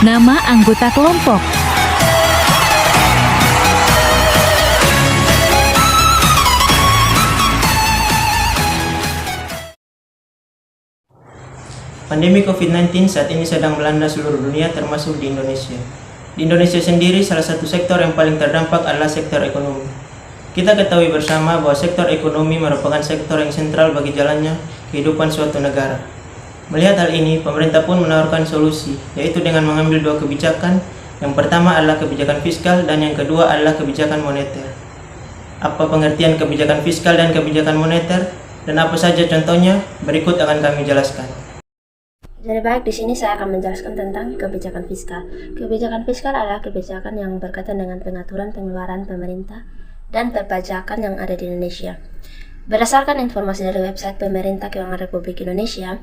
Nama anggota kelompok. Pandemi COVID-19 saat ini sedang melanda seluruh dunia termasuk di Indonesia. Di Indonesia sendiri, salah satu sektor yang paling terdampak adalah sektor ekonomi. Kita ketahui bersama bahwa sektor ekonomi merupakan sektor yang sentral bagi jalannya kehidupan suatu negara. Melihat hal ini, pemerintah pun menawarkan solusi, yaitu dengan mengambil dua kebijakan. Yang pertama adalah kebijakan fiskal dan yang kedua adalah kebijakan moneter. Apa pengertian kebijakan fiskal dan kebijakan moneter? Dan apa saja contohnya? Berikut akan kami jelaskan. Jadi baik, di sini saya akan menjelaskan tentang kebijakan fiskal. Kebijakan fiskal adalah kebijakan yang berkaitan dengan pengaturan pengeluaran pemerintah dan perpajakan yang ada di Indonesia. Berdasarkan informasi dari website Pemerintah Keuangan Republik Indonesia,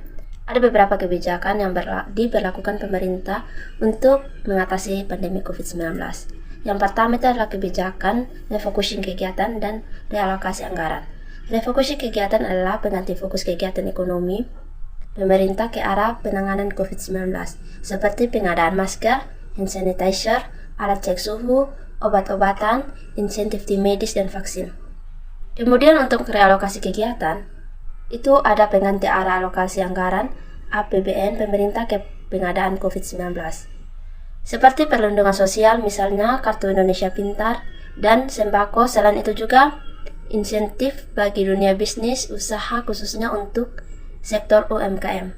ada beberapa kebijakan yang diberlakukan pemerintah untuk mengatasi pandemi COVID-19. Yang pertama itu adalah kebijakan refocusing kegiatan dan realokasi anggaran. Refocusing kegiatan adalah pengganti fokus kegiatan ekonomi pemerintah ke arah penanganan COVID-19, seperti pengadaan masker, hand sanitizer, alat cek suhu, obat-obatan, insentif tim medis, dan vaksin. Kemudian untuk realokasi kegiatan, itu ada pengganti arah alokasi anggaran APBN pemerintah ke pengadaan COVID-19. Seperti perlindungan sosial, misalnya Kartu Indonesia Pintar dan sembako. Selain itu juga insentif bagi dunia bisnis usaha khususnya untuk sektor UMKM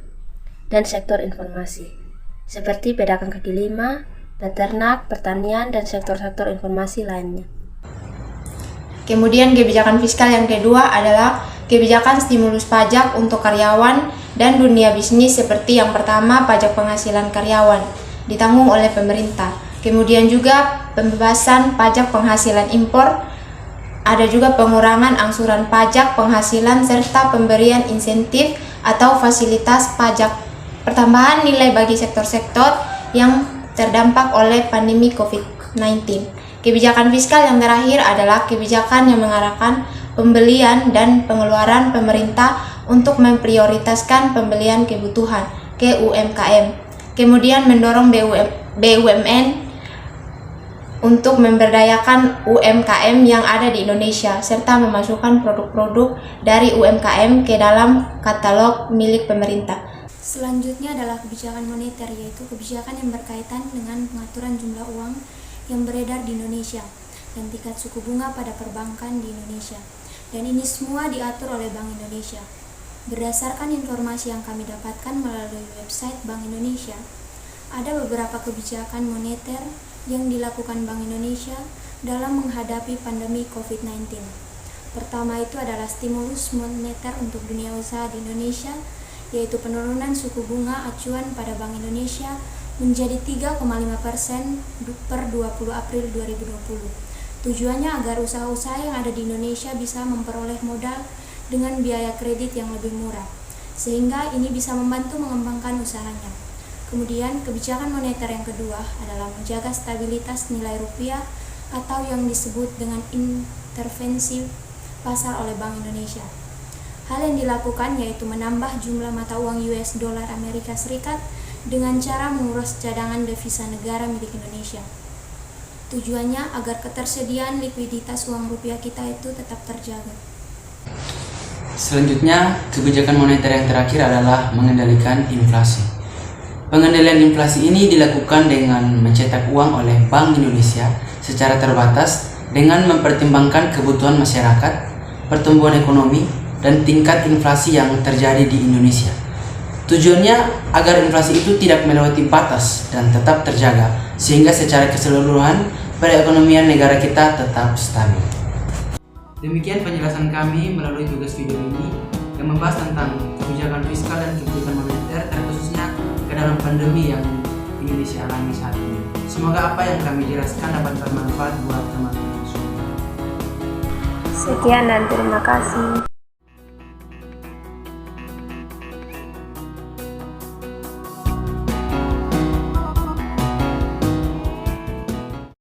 dan sektor informasi, seperti pedagang kaki lima, peternak, pertanian, dan sektor-sektor informasi lainnya. Kemudian kebijakan fiskal yang kedua adalah kebijakan stimulus pajak untuk karyawan dan dunia bisnis, seperti yang pertama pajak penghasilan karyawan ditanggung oleh pemerintah. Kemudian juga pembebasan pajak penghasilan impor, ada juga pengurangan angsuran pajak penghasilan serta pemberian insentif atau fasilitas pajak, pertambahan nilai bagi sektor-sektor yang terdampak oleh pandemi COVID-19. Kebijakan fiskal yang terakhir adalah kebijakan yang mengarahkan pembelian dan pengeluaran pemerintah untuk memprioritaskan pembelian kebutuhan ke UMKM. Kemudian mendorong BUMN untuk memberdayakan UMKM yang ada di Indonesia, serta memasukkan produk-produk dari UMKM ke dalam katalog milik pemerintah. Selanjutnya adalah kebijakan moneter, yaitu kebijakan yang berkaitan dengan pengaturan jumlah uang yang beredar di Indonesia dan tingkat suku bunga pada perbankan di Indonesia. Dan ini semua diatur oleh Bank Indonesia. Berdasarkan informasi yang kami dapatkan melalui website Bank Indonesia, ada beberapa kebijakan moneter yang dilakukan Bank Indonesia dalam menghadapi pandemi COVID-19. Pertama itu adalah stimulus moneter untuk dunia usaha di Indonesia, yaitu penurunan suku bunga acuan pada Bank Indonesia menjadi 3,5% per 20 April 2020. Tujuannya agar usaha-usaha yang ada di Indonesia bisa memperoleh modal dengan biaya kredit yang lebih murah, sehingga ini bisa membantu mengembangkan usahanya. Kemudian kebijakan moneter yang kedua adalah menjaga stabilitas nilai rupiah atau yang disebut dengan intervensi pasar oleh Bank Indonesia. Hal yang dilakukan yaitu menambah jumlah mata uang US dolar Amerika Serikat dengan cara menguras cadangan devisa negara milik Indonesia. Tujuannya agar ketersediaan likuiditas uang rupiah kita itu tetap terjaga. Selanjutnya, kebijakan moneter yang terakhir adalah mengendalikan inflasi. Pengendalian inflasi ini dilakukan dengan mencetak uang oleh Bank Indonesia secara terbatas dengan mempertimbangkan kebutuhan masyarakat, pertumbuhan ekonomi, dan tingkat inflasi yang terjadi di Indonesia. Tujuannya agar inflasi itu tidak melewati batas dan tetap terjaga, sehingga secara keseluruhan perekonomian negara kita tetap stabil. Demikian penjelasan kami melalui tugas video ini yang membahas tentang kebijakan fiskal dan kebijakan moneter, terkhususnya ke dalam pandemi yang Indonesia alami saat ini. Semoga apa yang kami jelaskan dapat bermanfaat buat teman-teman semua. Sekian dan terima kasih.